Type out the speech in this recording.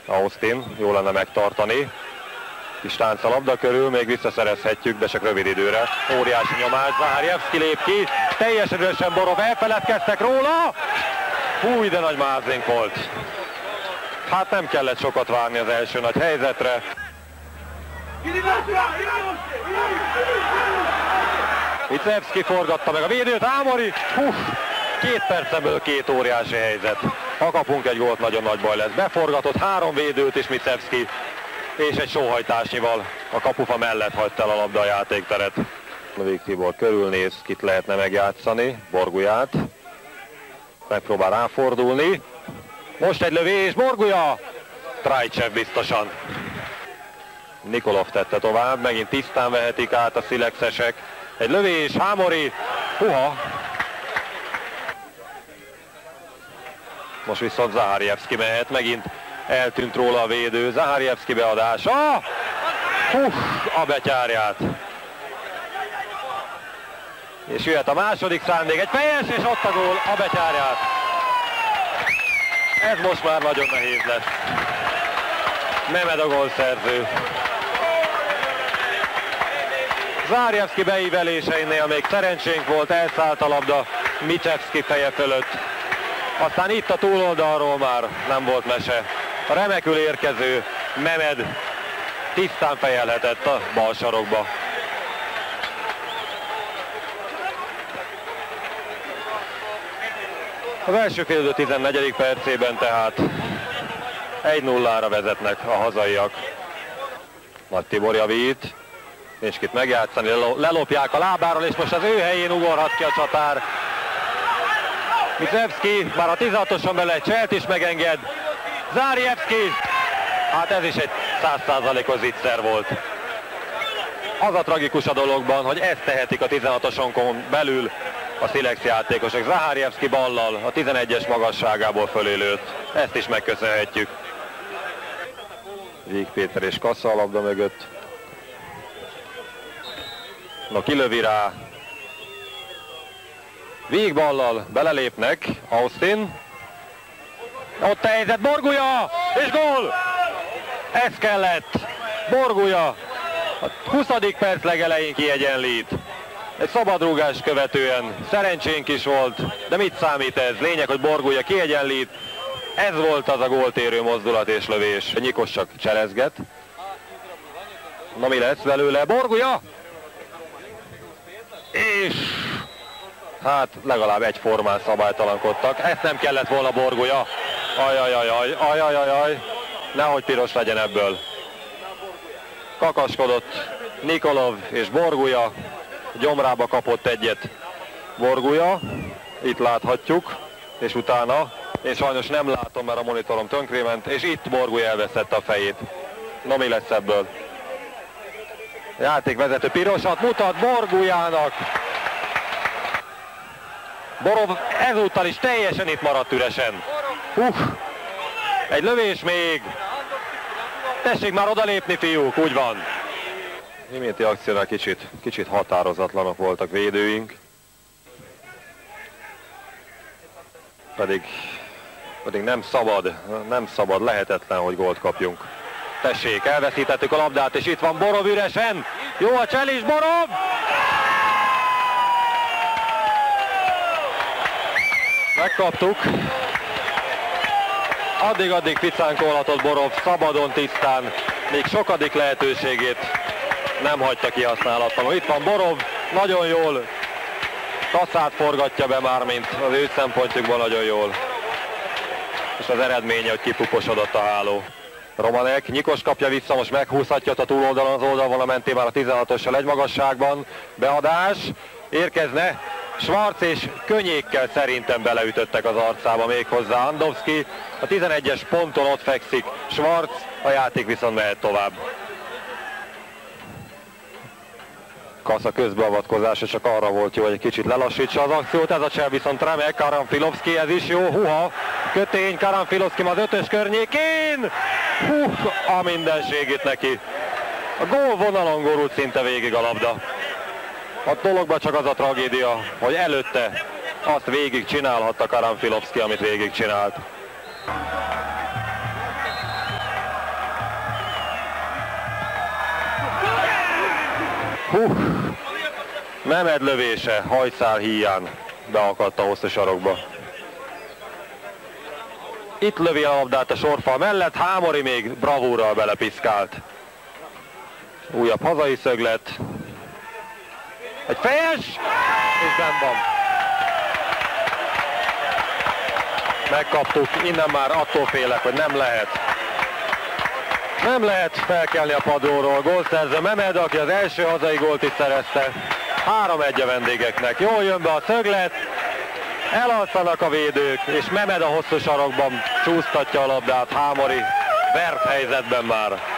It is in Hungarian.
Austin, jó lenne megtartani. Kis tánc a labda körül, még visszaszerezhetjük, de csak rövid időre. Óriási nyomás, Zahárjevszki lép ki, teljesen ügyesen Borov, elfeledkeztek róla. Fúj, de nagy mázlink volt. Hát nem kellett sokat várni az első nagy helyzetre. Vicevszki forgatta meg a védőt, Ámori, 2 percből 2 óriási helyzet. Ha kapunk egy gólt, nagyon nagy baj lesz. Beforgatott 3 védőt is Vicevszki, és egy sóhajtásnyival a kapufa mellett hagyta el a labda a játékteret. Novik Tibor körülnéz, kit lehetne megjátszani, Borguját. Megpróbál ráfordulni. Most egy lövés, Borguja! Trajcev biztosan. Nikolov tette tovább, megint tisztán vehetik át a szilexesek. Egy lövés, Hámori, puha. Most viszont Zahárjevszki mehet, megint eltűnt róla a védő. Zahárjevszki beadása. A betyárját. És jöhet a második szándék, egy fejes, és ott a gól, a betyárját. Ez most már nagyon nehéz lesz. Nemed a gólszerző. Zahárjevszki beíveléseinél még szerencsénk volt, elszállt a labda Micevszki feje fölött. Aztán itt a túloldalról már nem volt mese. A remekül érkező Nemed tisztán fejelhetett a bal sarokba. Az első félidő 14. percében tehát 1-0-ra vezetnek a hazaiak. Nagy Tibor javít, nincs kit megjátszani, lelopják a lábáról, és most az ő helyén ugorhat ki a csatár. Micevszki már a 16-oson belül egy cselt is megenged. Zahárjevszki, hát ez is egy 100%-os zicser volt. Az a tragikus a dologban, hogy ezt tehetik a 16-oson belül a Szilex játékosok. Zahárjevszki ballal a 11-es magasságából fölé lőtt. Ezt is megköszönhetjük. Víg Péter és Kassa a labda mögött. No, kilövi rá. Víg ballal belelépnek. Austin. Ott a helyzet, Borguja! És gól! Ez kellett. Borguja a 20. perc legelején kiegyenlít. Egy szabadrúgás követően szerencsénk is volt, de mit számít ez? Lényeg, hogy Borguja kiegyenlít. Ez volt az a góltérő mozdulat és lövés. Nyikos csak cselezget. Na, mi lesz belőle? Borguja! És hát legalább egyformán szabálytalankodtak. Ezt nem kellett volna, Borguja. Ajajajaj, nehogy piros legyen ebből. Kakaskodott Nikolov és Borguja. Gyomrába kapott egyet Borguja, itt láthatjuk, és utána, és sajnos nem látom, mert a monitorom tönkrément, és itt Borguja elveszette a fejét. No, mi lesz ebből? Játékvezető pirosat mutat Borgujának. Borov ezúttal is teljesen itt maradt üresen. Egy lövés még. Tessék már odalépni, fiúk, úgy van. Iménti akciónál kicsit határozatlanok voltak védőink. Pedig nem szabad, lehetetlen, hogy gólt kapjunk. Tessék, elveszítettük a labdát, és itt van Borov üresen. Jó a cselés, Borov! Megkaptuk. Addig picánkolhatott Borov szabadon, tisztán, még sokadik lehetőségét nem hagyta kihasználatlanul. Itt van Borov, nagyon jól, Kasszát forgatja be már, mint az ő szempontjukból nagyon jól. És az eredménye, hogy kipuposodott a háló. Romanek, Nyikos kapja vissza, most meghúzhatja a túloldalon, az oldalvonal mentén már a 16-ossal egy magasságban. Beadás, érkezne Schwarz, és könnyékkel szerintem beleütöttek az arcába méghozzá Andowski. A 11-es ponton ott fekszik Schwarz, a játék viszont mehet tovább. Kassa közbeavatkozása csak arra volt jó, hogy egy kicsit lelassítsa az akciót. Ez a csel viszont remek, Karanfilovszki, ez is jó. Kötény, Karanfilovszki az 5-ös környékén. A mindenségét neki. A gól vonalon gurult szinte végig a labda. A dologban csak az a tragédia, hogy előtte azt végig csinálhatta Karanfilovszki, amit végig csinált. Memed lövése hajszál híján beakadt a hosszú sarokba. Itt lövi a labdát a sorfal mellett, Hámori még bravúrral belepiszkált. Újabb hazai szöglet. Egy fejes, és benn van. Megkaptuk, innen már attól félek, hogy nem lehet. Nem lehet felkelni a padlóról. Gólszerző Memed, aki az első hazai gólt is szerezte. 3-1 a vendégeknek. Jól jön be a szöglet. Elalszanak a védők, és Memed a hosszú sarokban csúsztatja a labdát. Hámori vert helyzetben már.